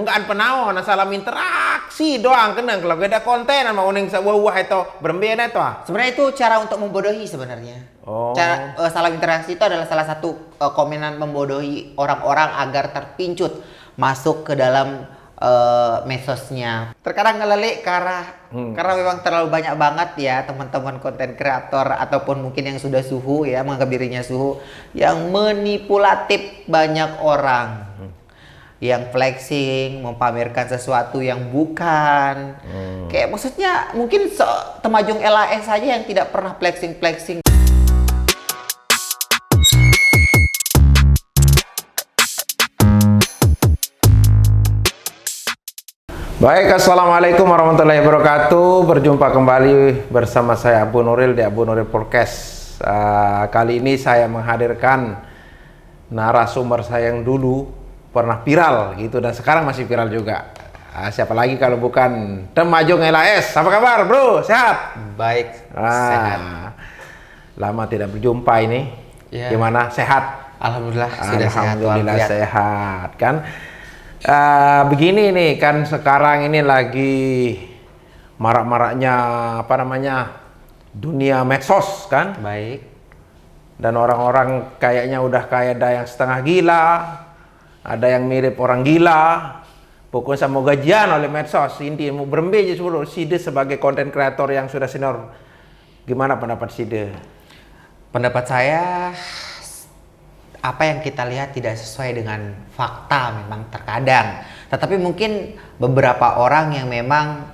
enggak penaon salam interaksi doang kenang kalau gak ada konten sama uning sebuah itu berbeda itu Sebenarnya itu cara untuk membodohi sebenarnya. Oh. Cara salam interaksi itu adalah salah satu komenan membodohi orang-orang agar terpincut masuk ke dalam medsosnya. Terkadang ngelalik karena memang terlalu banyak banget ya teman-teman konten kreator ataupun mungkin yang sudah suhu ya menganggap dirinya suhu yang manipulatif banyak orang. Yang flexing, mempamerkan sesuatu yang bukan. Kayak maksudnya mungkin temajung LAS saja yang tidak pernah flexing-flexing. Baik, assalamualaikum warahmatullahi wabarakatuh. Berjumpa kembali bersama saya Abu Nuril di Abu Nuril Podcast. Kali ini saya menghadirkan narasumber saya yang dulu pernah viral gitu dan sekarang masih viral juga. Siapa lagi kalau bukan Temajung LAS. Apa kabar, bro? Sehat? Baik, sehat. Lama tidak berjumpa ini. Ya. Gimana? Sehat? Alhamdulillah sudah sehat. Alhamdulillah sehat kan. Begini nih kan sekarang ini lagi marak-maraknya apa namanya dunia medsos kan. Baik. Dan orang-orang kayaknya udah kayak ada yang setengah gila, ada yang mirip orang gila. Pokoknya mau gajian oleh medsos. Intinya mau berembeje seluruh Side sebagai konten kreator yang sudah senior. Gimana pendapat Side? Pendapat saya, apa yang kita lihat tidak sesuai dengan fakta memang terkadang. Tetapi mungkin beberapa orang yang memang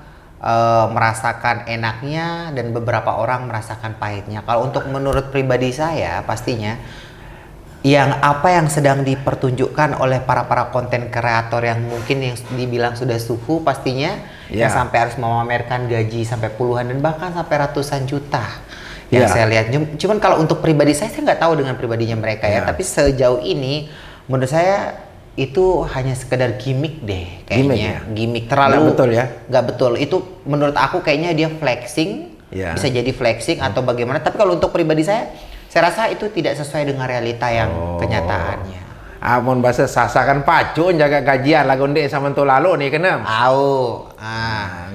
merasakan enaknya dan beberapa orang merasakan pahitnya. Kalau untuk menurut pribadi saya pastinya apa yang sedang dipertunjukkan oleh para konten kreator yang mungkin yang dibilang sudah suhu pastinya yang sampai harus memamerkan gaji sampai puluhan dan bahkan sampai ratusan juta. Yang saya lihat, cuman kalau untuk pribadi saya nggak tahu dengan pribadinya mereka ya, tapi sejauh ini menurut saya itu hanya sekedar gimmick deh kayaknya, gimmick terlalu nggak betul ya, nggak betul. Itu menurut aku kayaknya dia flexing, bisa jadi flexing atau bagaimana. Tapi kalau untuk pribadi saya rasa itu tidak sesuai dengan realita yang kenyataannya. Amun bahasa sasa kan pacun jaga gajian lagu ndek sama tu lalu nih kenam.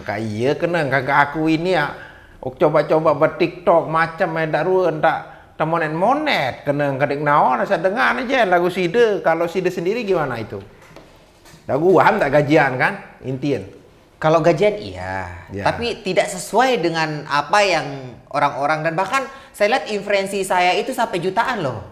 Kak iya kenang kakak aku ini ya. Coba-coba bertiktok macam dak ruan tak monet kena kadek naon saya dengar aja lagu Side. Kalau Side sendiri gimana itu? Daguan tak gajian kan intian. Kalau gajian iya, tapi tidak sesuai dengan apa yang orang-orang dan bahkan saya lihat influensi saya itu sampai jutaan loh.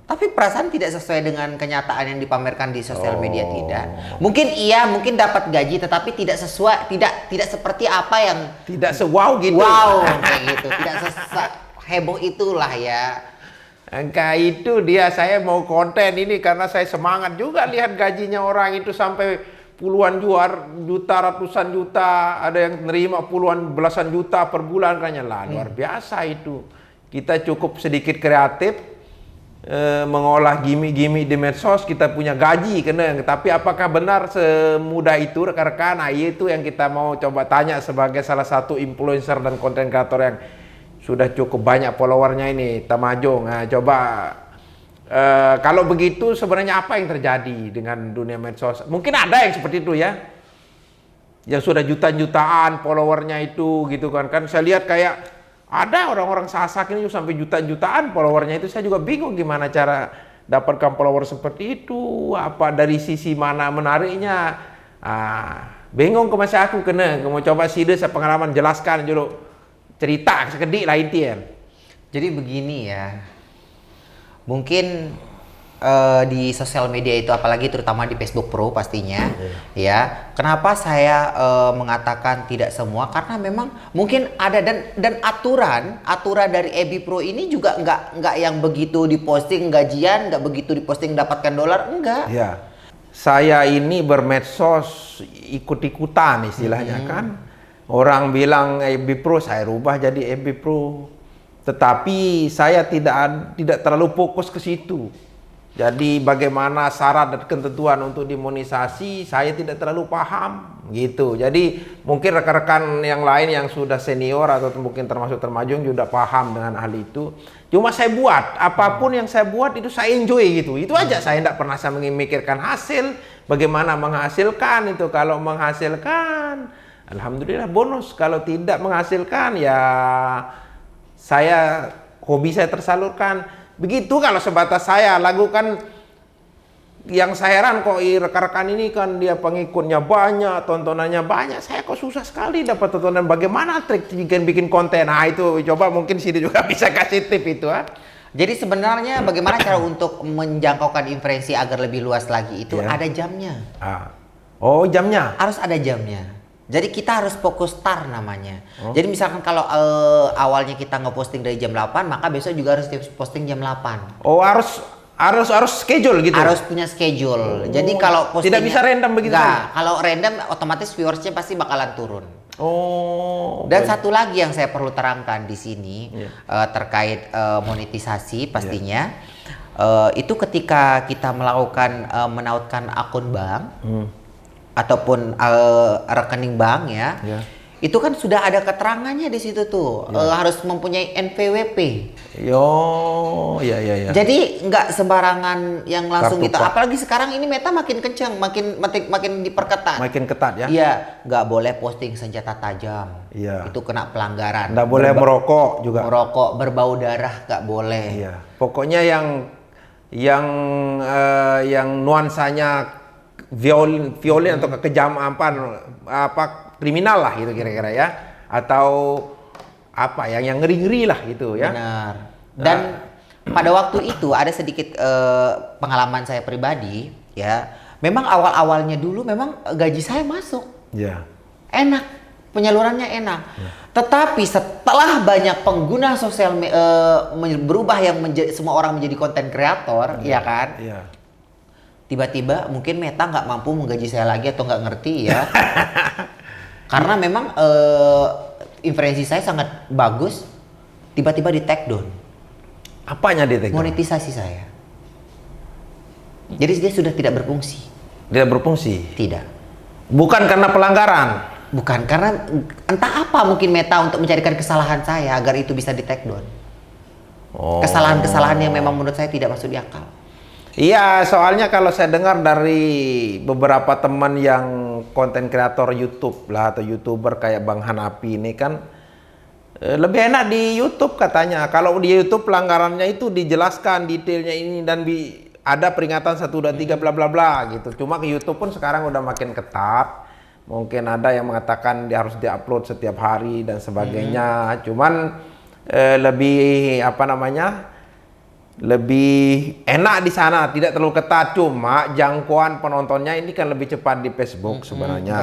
Tapi perasaan tidak sesuai dengan kenyataan yang dipamerkan di sosial media tidak. Mungkin iya, mungkin dapat gaji tetapi tidak sesuai, tidak seperti apa yang tidak se-wow gitu. Wow, kayak gitu. Tidak heboh itulah ya. Angka itu dia saya mau konten ini karena saya semangat juga lihat gajinya orang itu sampai puluhan juta, ratusan juta, ada yang nerima puluhan belasan juta per bulan kayaknya lah luar biasa itu. Kita cukup sedikit kreatif mengolah gimmick-gimmick di medsos, kita punya gaji kena. Tapi apakah benar semudah itu rekan-rekan? Nah, itu yang kita mau coba tanya sebagai salah satu influencer dan konten kreator yang sudah cukup banyak followernya ini, Temajung. Nah, coba kalau begitu sebenarnya apa yang terjadi dengan dunia medsos? Mungkin ada yang seperti itu ya, yang sudah jutaan followernya itu gitu kan. Kan saya lihat kayak ada orang-orang sasak ini sampai jutaan followernya itu. Saya juga bingung gimana cara dapatkan follower seperti itu. Apa dari sisi mana menariknya? Bingung ke masa aku kena. Mau coba Side saya pengalaman jelaskan dulu. Cerita sekedik lah intinya. Jadi begini ya. Mungkin di sosial media itu apalagi terutama di Facebook Pro pastinya ya. Kenapa saya mengatakan tidak semua? Karena memang mungkin ada dan aturan dari EB Pro ini juga nggak yang begitu diposting gajian, nggak begitu diposting dapatkan dolar, enggak. Ya. Saya ini bermedsos ikut-ikutan istilahnya kan. Orang bilang EB Pro, saya rubah jadi EB Pro. Tetapi saya tidak terlalu fokus ke situ. Jadi bagaimana syarat dan ketentuan untuk dimonetisasi saya tidak terlalu paham gitu. Jadi mungkin rekan-rekan yang lain yang sudah senior atau mungkin termasuk Temajung juga paham dengan hal itu. Cuma saya buat apapun yang saya buat itu saya enjoy gitu. Itu aja, saya tidak pernah saya memikirkan hasil, bagaimana menghasilkan itu. Kalau menghasilkan, alhamdulillah bonus. Kalau tidak menghasilkan, ya hobi saya tersalurkan. Begitu kalau sebatas saya lakukan. Yang saya heran kok rekan-rekan ini kan dia pengikutnya banyak, tontonannya banyak. Saya kok susah sekali dapat tontonan. Bagaimana trik bikin konten? Nah itu coba mungkin Sidi juga bisa kasih tip itu. Jadi sebenarnya bagaimana cara untuk menjangkaukan inferensi agar lebih luas lagi itu ada jamnya. Oh jamnya? Harus ada jamnya. Jadi kita harus fokus start namanya. Jadi misalkan kalau awalnya kita ngeposting dari jam 8, maka besok juga harus posting jam 8. Oh harus schedule gitu? Harus punya schedule. Jadi kalau postingnya... Tidak bisa random begitu? Enggak, kalau random otomatis viewersnya pasti bakalan turun. Dan baik. satu lagi yang saya perlu terangkan di sini terkait monetisasi pastinya itu ketika kita melakukan menautkan akun bank ataupun rekening bank ya, itu kan sudah ada keterangannya di situ tuh harus mempunyai NPWP. Ya. Jadi nggak sembarangan yang langsung Kartu gitu. Apalagi sekarang ini Meta makin kencang, makin diperketat. Makin ketat ya? Iya, nggak boleh posting senjata tajam. Iya. Itu kena pelanggaran. Nggak boleh merokok juga. Merokok, berbau darah nggak boleh. Iya. Pokoknya yang nuansanya violin atau kekejaman apa kriminal lah gitu kira-kira ya, atau apa yang ngeri-ngeri lah gitu ya. Benar. Dan pada waktu itu ada sedikit pengalaman saya pribadi ya. Memang awal-awalnya dulu memang gaji saya masuk. Iya. Enak, penyalurannya enak. Tetapi setelah banyak pengguna sosial berubah yang semua orang menjadi konten kreator, ya kan? Iya. Tiba-tiba mungkin Meta nggak mampu menggaji saya lagi atau nggak ngerti ya. Karena memang inferensi saya sangat bagus, tiba-tiba di take down. Apanya di take down? Monetisasi saya. Jadi dia sudah tidak berfungsi. Tidak berfungsi? Tidak. Bukan karena pelanggaran? Bukan, karena entah apa mungkin Meta untuk mencarikan kesalahan saya agar itu bisa di take down. Kesalahan-kesalahan yang memang menurut saya tidak masuk di akal. Iya, soalnya kalau saya dengar dari beberapa teman yang konten kreator YouTube lah atau YouTuber kayak Bang Hanapi ini kan lebih enak di YouTube katanya. Kalau di YouTube pelanggarannya itu dijelaskan detailnya ini dan ada peringatan 1, 2, 3 bla bla bla gitu. Cuma ke YouTube pun sekarang udah makin ketat. Mungkin ada yang mengatakan dia harus diupload setiap hari dan sebagainya. Cuman lebih lebih enak di sana, tidak terlalu ketat. Cuma jangkauan penontonnya ini kan lebih cepat di Facebook sebenarnya.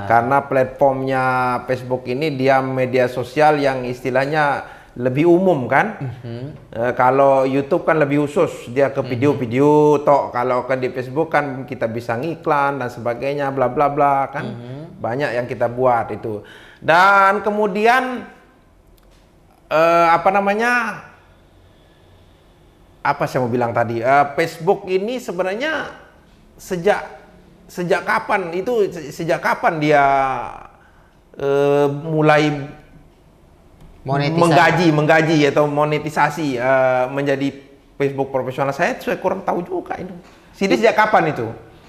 Karena platformnya Facebook ini dia media sosial yang istilahnya lebih umum kan. Kalau YouTube kan lebih khusus, dia ke video-video tok. Kalau kan di Facebook kan kita bisa ngiklan dan sebagainya, bla bla bla kan. Banyak yang kita buat itu. Dan kemudian apa saya mau bilang tadi, Facebook ini sebenarnya sejak kapan dia mulai menggaji atau monetisasi menjadi Facebook profesional? Saya kurang tahu juga itu. Sejak kapan itu?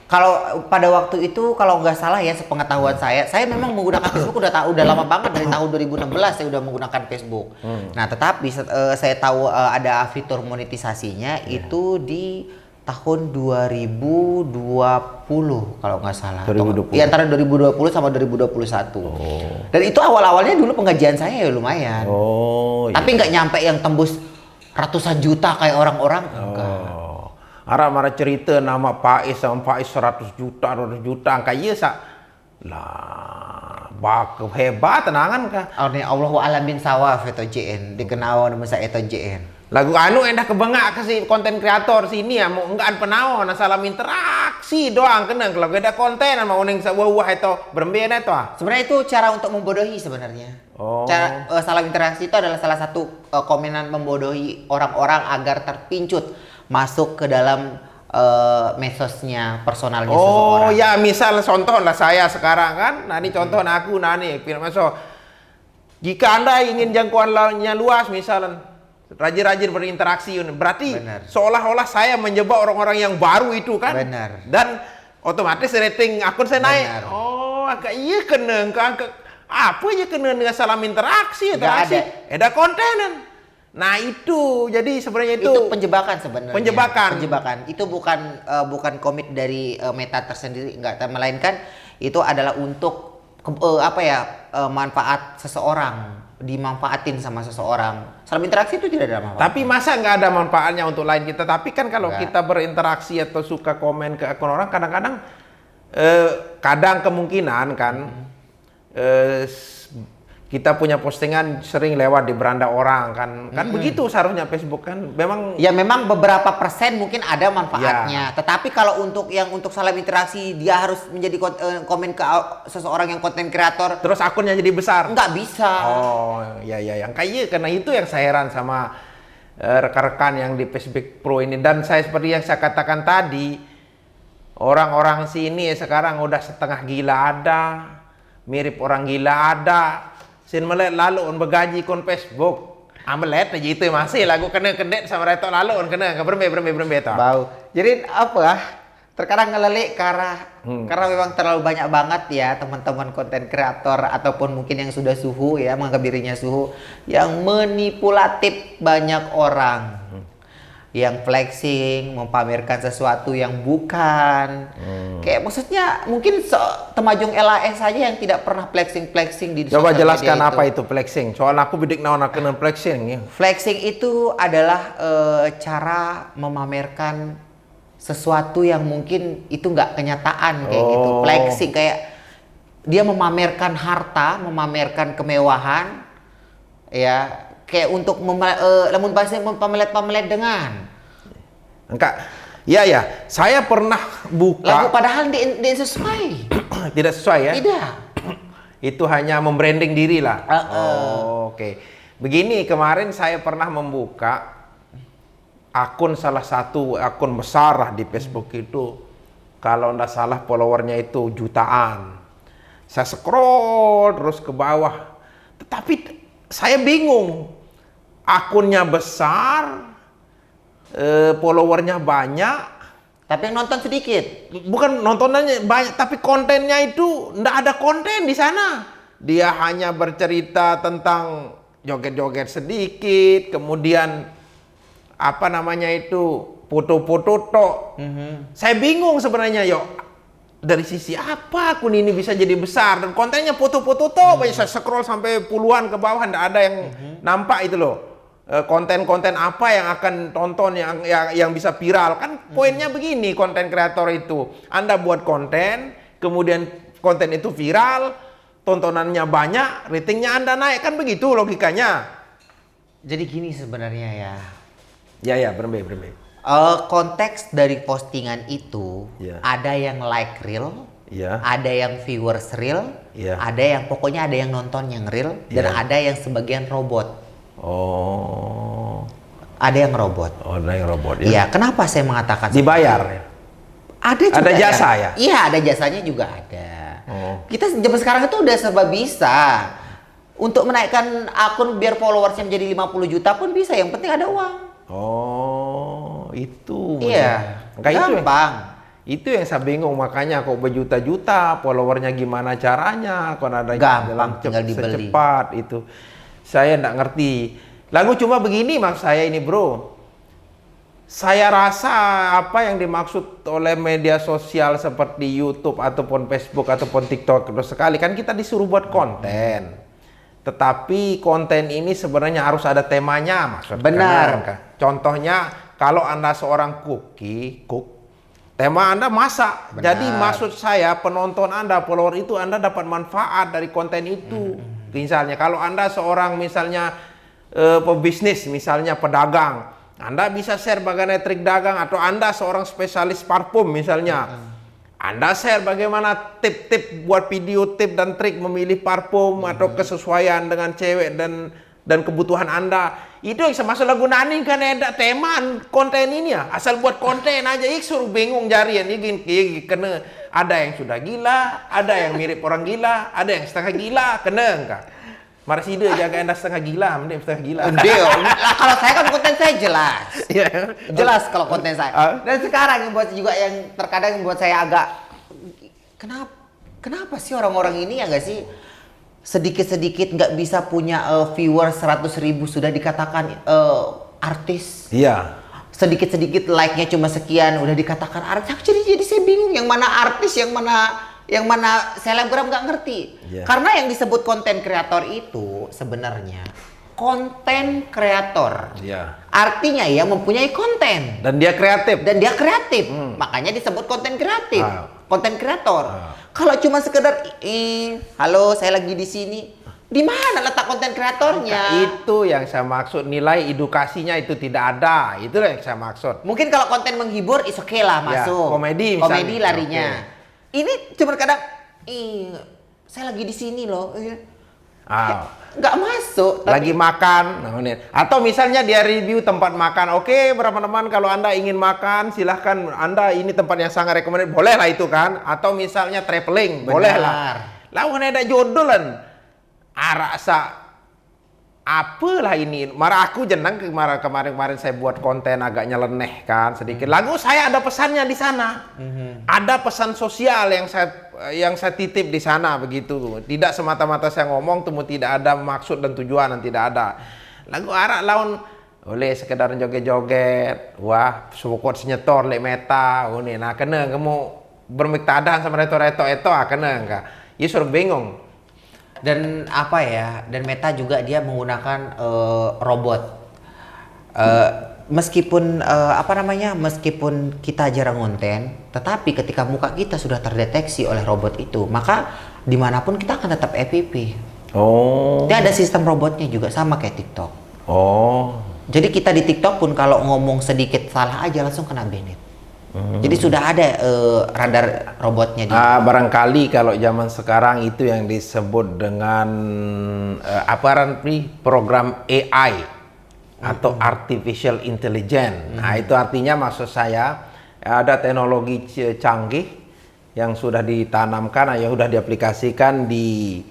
Kalau pada waktu itu, kalau nggak salah ya, sepengetahuan saya memang menggunakan Facebook udah lama banget, dari tahun 2016 saya udah menggunakan Facebook. Nah, tetapi saya tahu ada fitur monetisasinya itu di tahun 2020 kalau nggak salah. 2020. Iya, antara 2020 sama 2021. Dan itu awal-awalnya dulu penggajian saya ya lumayan. Tapi nggak nyampe yang tembus ratusan juta kayak orang-orang. Enggak. Marah cerita nama Pak Is sama Pak Is 100 juta, 200 juta, angka iya lah, bak hebat tenangan kah? Allahu alamin sawaf itu JN, dikenal nama saya itu JN. Lagu anu endah kebengak ke si konten kreator sini ya, mau enggak penau, nah salam interaksi doang kenang kalau ada konten mau neng wah itu berembena itu. Sebenarnya itu cara untuk membodohi sebenarnya. Cara salam interaksi itu adalah salah satu komenan membodohi orang-orang agar terpincut masuk ke dalam medsosnya personalnya seseorang. Ya misal contoh lah saya sekarang kan, nah ini contoh aku film meso. Jika Anda ingin jangkauannya luas misalnya rajin-rajin berinteraksi, berarti seolah-olah saya menjebak orang-orang yang baru itu kan. Benar. Dan otomatis rating akun saya naik. Benar. Oh, agak iya kena angka apa aja kena dengan salam interaksi Nggak interaksi. Ada kontenan. Nah itu jadi sebenarnya itu penjebakan sebenarnya. Penjebakan. Itu bukan komit dari Meta tersendiri, enggak, melainkan itu adalah untuk manfaat seseorang, dimanfaatin sama seseorang. Salam interaksi itu tidak ada manfaat. Tapi masa nggak ada manfaatnya untuk lain kita? Tapi kan kalau Nggak. kita berinteraksi atau suka komen ke akun orang, kadang-kadang kadang kemungkinan kan kita punya postingan sering lewat di beranda orang kan begitu seharusnya Facebook kan memang Ya memang beberapa persen mungkin ada manfaatnya. Tetapi kalau untuk salam interaksi dia harus menjadi komen ke seseorang yang konten kreator, terus akunnya jadi besar. nggak bisa. Oh ya yang kayak karena itu yang saya heran sama rekan-rekan yang di Facebook Pro ini. Dan saya seperti yang saya katakan tadi, orang-orang sini sekarang udah setengah gila ada, mirip orang gila ada. Sin melet lalu on begaji kon Facebook. Amelet aja itu masih lagu kena kedet sama retok lalu on kena ke berembe ta. Bau. Jadi apa? Terkadang ngelelik karena memang terlalu banyak banget ya teman-teman konten kreator ataupun mungkin yang sudah suhu ya, menganggap dirinya suhu, yang manipulatif banyak orang. Yang flexing, memamerkan sesuatu yang bukan. Kayak maksudnya mungkin temajung LAS saja yang tidak pernah flexing di Coba sosial jelaskan media apa itu flexing. Soal aku bidik naon kena flexing ya. Flexing itu adalah cara memamerkan sesuatu yang mungkin itu nggak kenyataan kayak gitu. Flexing kayak dia memamerkan harta, memamerkan kemewahan, ya kayak untuk lamun bahasa pamelet dengan. Enggak. Ya, saya pernah buka. Lagu padahal di sesuai. Tidak sesuai ya? Tidak. Itu hanya membranding diri lah. Oke. Begini, kemarin saya pernah membuka akun salah satu akun besar lah di Facebook itu. Kalau nggak salah followernya itu jutaan. Saya scroll terus ke bawah. Tetapi saya bingung. Akunnya besar, followernya banyak, Tapi yang nonton sedikit. bukan nontonannya banyak, tapi kontennya itu nggak ada konten di sana. Dia hanya bercerita tentang joget-joget sedikit, kemudian apa namanya itu foto-foto tok. Saya bingung sebenarnya, dari sisi apa akun ini bisa jadi besar dan kontennya foto-foto tok. Saya scroll sampai puluhan ke bawah, nggak ada yang nampak itu loh. Konten-konten apa yang akan tonton yang bisa viral kan poinnya begini. Konten kreator itu Anda buat konten, kemudian konten itu viral, tontonannya banyak, ratingnya Anda naik, kan begitu logikanya. Jadi gini sebenarnya ya. Ya berembe. Konteks dari postingan itu ada yang like real, ada yang viewers real, ada yang pokoknya ada yang nonton yang real, dan ada yang sebagian robot. Ada yang robot. Ada yang robot ya. Iya, kenapa saya mengatakan dibayar? Ada juga. Ada jasa ya? Iya, ada jasanya juga ada. Kita zaman sekarang itu udah serba bisa. Untuk menaikkan akun biar followersnya menjadi 50 juta pun bisa, yang penting ada uang. Itu. Iya, gampang. Itu yang saya bingung, makanya kok berjuta-juta followernya gimana caranya, kok ada gampang tinggal dibeli. Secepat itu. Saya nggak ngerti. Lalu cuma begini maksud saya ini bro. Saya rasa apa yang dimaksud oleh media sosial seperti YouTube ataupun Facebook ataupun TikTok terus sekali kan kita disuruh buat konten. Tetapi konten ini sebenarnya harus ada temanya maksudnya. Benar. Contohnya kalau Anda seorang cook, tema Anda masak. Benar. Jadi maksud saya penonton Anda, follower itu Anda dapat manfaat dari konten itu. Misalnya kalau Anda seorang misalnya pebisnis, misalnya pedagang, Anda bisa share bagaimana trik dagang, atau Anda seorang spesialis parfum misalnya, Anda share bagaimana tip-tip buat video tip dan trik memilih parfum atau kesesuaian dengan cewek dan kebutuhan Anda. Itu yang saya maksud lagu nani kan ada tema konten ini ya. Asal buat konten aja, suruh bingung jarian ini kena. Ada yang sudah gila, ada yang mirip orang gila, ada yang setengah gila, kena enggak? Marsida jaga Anda setengah gila, mending setengah gila. Kalau saya kan konten saya jelas. Jelas kalau konten saya. Dan sekarang yang buat juga yang terkadang membuat saya agak Kenapa? Kenapa sih orang-orang ini ya nggak sih sedikit-sedikit nggak bisa punya viewer 100.000 sudah dikatakan artis. Iya. Sedikit-sedikit like-nya cuma sekian udah dikatakan artis. Jadi saya bingung yang mana artis, yang mana selebgram nggak ngerti. Iya. Karena yang disebut konten kreator itu sebenarnya konten kreator. Iya. Artinya ya mempunyai konten. Dan dia kreatif. Makanya disebut konten kreatif. Konten kreator. Ah. Kalau cuma sekedar halo saya lagi di sini. Di mana letak konten kreatornya? Itu yang saya maksud, nilai edukasinya itu tidak ada. Itulah yang saya maksud. Mungkin kalau konten menghibur is okay lah Ya, masuk. komedi misalnya. Komedi larinya. Ini cuma kadang saya lagi di sini loh. Nggak masuk. Lagi makan. Atau misalnya dia review tempat makan. Oke, berapa teman kalau Anda ingin makan, silahkan Anda ini tempat yang sangat rekomendasi. Boleh lah itu kan. Atau misalnya traveling. Boleh lah. Lawan ada jodoh rasa apalah ini. Marah aku jenang kemarin saya buat konten agak nyeleneh kan sedikit. Lagu saya ada pesannya di sana. Ada pesan sosial yang saya titip di sana begitu. Tidak semata-mata saya ngomong temu tidak ada maksud dan tujuan dan tidak ada. Lagu arak lawan oleh sekedar joget-joget. Wah, support senyetor lek meta. Nah kena kamu bermiktadahan sama reto-reto itu kena enggak? Ya suruh bingung. Dan apa ya? Dan Meta juga dia menggunakan robot. Meskipun meskipun kita jarang konten, tetapi ketika muka kita sudah terdeteksi oleh robot itu, maka dimanapun kita akan tetap FYP. Oh. Dia ada sistem robotnya juga sama kayak TikTok. Oh. Jadi kita di TikTok pun kalau ngomong sedikit salah aja langsung kena banned. Jadi sudah ada radar robotnya. Barangkali kalau zaman sekarang itu yang disebut dengan program AI atau artificial intelligence. Nah itu artinya maksud saya ada teknologi canggih yang sudah ditanamkan, yang sudah diaplikasikan di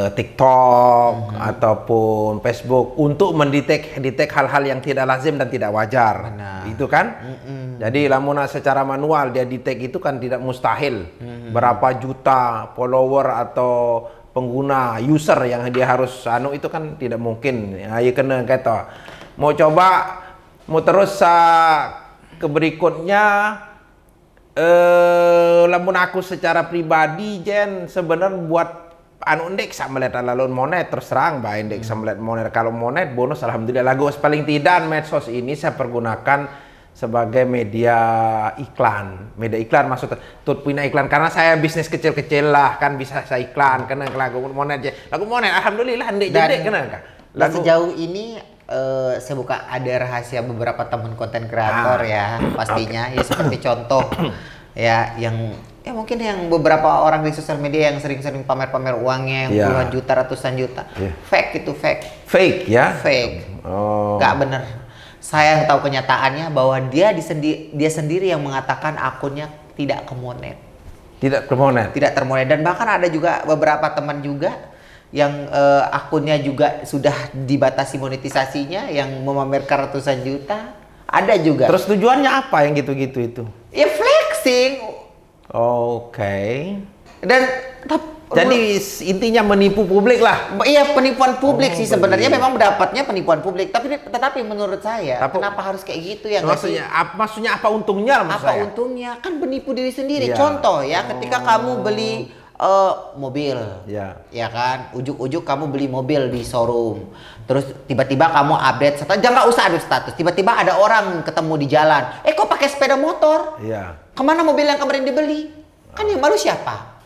TikTok ataupun Facebook untuk mendetek hal-hal yang tidak lazim dan tidak wajar. Itu kan? Jadi lamun secara manual dia detect itu kan tidak mustahil. Berapa juta follower atau pengguna user yang dia harus itu kan tidak mungkin. Ya kena kata. Mau coba mau terus ke berikutnya lamun aku secara pribadi sebenarnya buat indeks melihat lalu monet terus terang indeks melihat monet. Kalau monet bonus alhamdulillah lagu paling tidak medsos ini saya pergunakan sebagai media iklan maksudnya punya iklan karena saya bisnis kecil-kecil lah kan bisa saya iklan kena lagu monet alhamdulillah ndek jadi kena lagu sejauh ini saya buka ada rahasia beberapa teman konten kreator ya pastinya ya seperti contoh ya yang mungkin yang beberapa orang di sosial media yang sering-sering pamer-pamer uangnya yang puluhan juta ratusan juta fake nggak bener. Saya yang tahu kenyataannya bahwa dia sendiri yang mengatakan akunnya tidak termonet dan bahkan ada juga beberapa teman juga yang akunnya juga sudah dibatasi monetisasinya yang memamerkan ratusan juta ada juga. Terus tujuannya apa yang gitu-gitu itu? Ya flexing. Oke. Dan jadi intinya menipu publik lah. Iya penipuan publik sih sebenarnya memang dapatnya penipuan publik tetapi menurut saya kenapa harus kayak gitu ya? Maksudnya apa untungnya? Untungnya kan menipu diri sendiri. Contoh ya ketika kamu beli mobil, ya kan ujuk-ujuk kamu beli mobil di showroom, terus tiba-tiba kamu update jangan usah ada status, tiba-tiba ada orang ketemu di jalan, kok pakai sepeda motor? Kemana mobil yang kemarin dibeli? Kan yang malu siapa?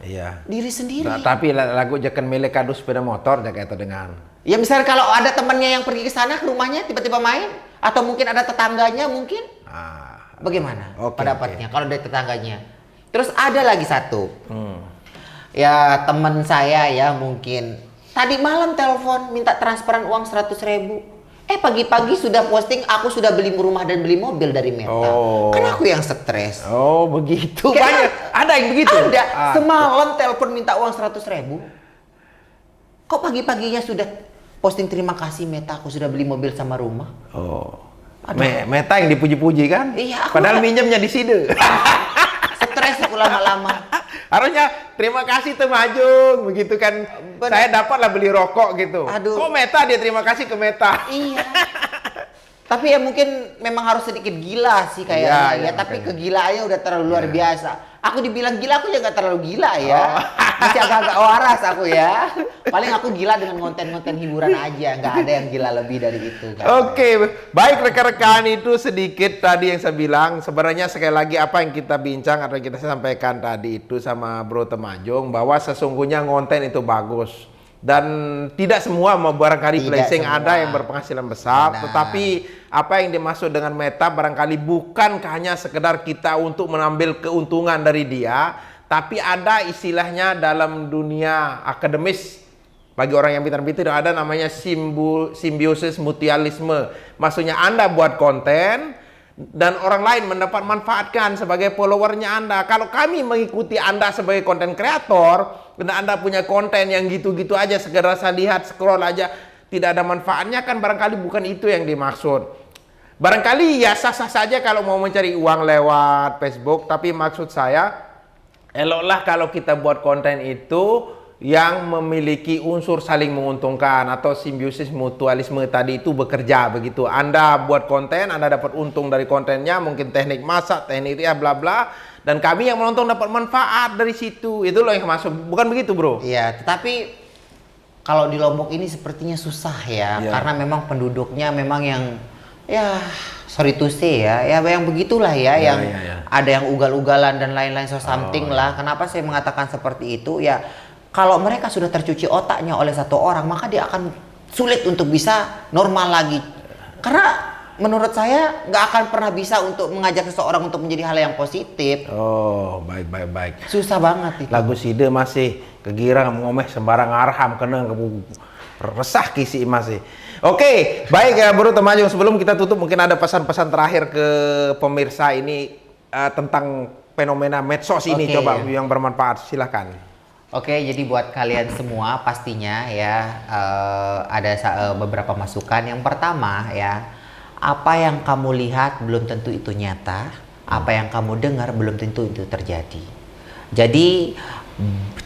Diri sendiri. Tapi lagu jangan milik kado sepeda motor jaga itu dengan. Ya misalnya kalau ada temannya yang pergi ke sana ke rumahnya tiba-tiba main atau mungkin ada tetangganya mungkin. Bagaimana pendapatnya kalau dari tetangganya? Terus ada lagi satu. Ya teman saya ya mungkin tadi malam telepon minta transferan uang 100.000. Pagi-pagi sudah posting aku sudah beli rumah dan beli mobil dari Meta. Kan aku yang stres. Oh begitu. Banyak. Ada yang begitu? Ada. Semalam telepon minta uang 100.000. Kok pagi-paginya sudah posting terima kasih Meta aku sudah beli mobil sama rumah. Meta yang dipuji-puji kan? Iya. Padahal minjemnya di sini. Stres aku lama-lama. Harusnya terima kasih Temajung, begitu kan. Bener. Saya dapatlah beli rokok gitu. Aduh. Kok Meta dia terima kasih ke Meta. Iya. Tapi ya mungkin memang harus sedikit gila sih kayaknya Iya, ya, tapi makanya. kegilaannya udah terlalu luar Iya. biasa. Aku dibilang gila, aku ya nggak terlalu gila ya. Oh. Masih agak-agak waras aku ya. Paling aku gila dengan konten-konten hiburan aja, nggak ada yang gila lebih dari itu. Kan? Oke, baik rekan-rekan, itu sedikit tadi yang saya bilang. Sebenarnya sekali lagi apa yang kita bincang atau yang kita sampaikan tadi itu sama Bro Temajung, bahwa sesungguhnya konten itu bagus. Dan tidak semua barangkali Tidak blessing semua. ada yang berpenghasilan besar, Benar. tetapi apa yang dimaksud dengan Meta barangkali bukan hanya sekedar kita untuk mengambil keuntungan dari dia, tapi ada istilahnya dalam dunia akademis. Bagi orang yang pintar-pintar ada namanya simbiosis mutualisme. Maksudnya Anda buat konten dan orang lain mendapat manfaatkan sebagai followernya Anda. Kalau kami mengikuti Anda sebagai konten kreator dan Anda punya konten yang gitu-gitu aja, segera saya lihat scroll aja, tidak ada manfaatnya, kan barangkali bukan itu yang dimaksud. Barangkali ya sah-sah saja kalau mau mencari uang lewat Facebook, tapi maksud saya eloklah kalau kita buat konten itu yang memiliki unsur saling menguntungkan atau simbiosis mutualisme tadi itu bekerja begitu. Anda buat konten, Anda dapat untung dari kontennya, mungkin teknik masak, teknik ya bla bla, dan kami yang menonton dapat manfaat dari situ. Itu loh yang masuk. Bukan begitu, Bro? Iya, tetapi kalau di Lombok ini sepertinya susah ya, Iya. karena memang penduduknya memang yang ya sorry to say ya yang begitulah ya, Iya, yang iya, iya. ada yang ugal-ugalan dan lain-lain so something lah. Kenapa saya mengatakan seperti itu ya? Kalau mereka sudah tercuci otaknya oleh satu orang, maka dia akan sulit untuk bisa normal lagi. Karena menurut saya nggak akan pernah bisa untuk mengajak seseorang untuk menjadi hal yang positif. Oh, baik. Susah banget itu. Lagu Side masih kegirang ngomeh sembarang arham kena resah kisi masih. Oke, baik ya Bro Temajung, sebelum kita tutup mungkin ada pesan-pesan terakhir ke pemirsa ini tentang fenomena medsos ini. Oke. Coba yang bermanfaat, silahkan. Oke, jadi buat kalian semua pastinya ya ada beberapa masukan. Yang pertama ya, apa yang kamu lihat belum tentu itu nyata, apa yang kamu dengar belum tentu itu terjadi. Jadi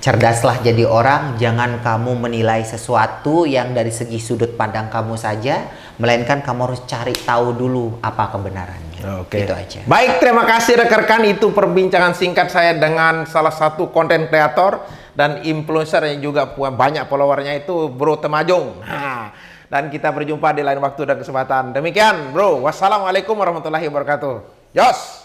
cerdaslah jadi orang, jangan kamu menilai sesuatu yang dari segi sudut pandang kamu saja, melainkan kamu harus cari tahu dulu apa kebenarannya. Oke. Itu aja. Baik, terima kasih rekan-rekan, itu perbincangan singkat saya dengan salah satu konten kreator dan influencer yang juga banyak followernya, itu Bro Temajung. Dan kita berjumpa di lain waktu dan kesempatan. Demikian, Bro. Wassalamualaikum warahmatullahi wabarakatuh. Yos.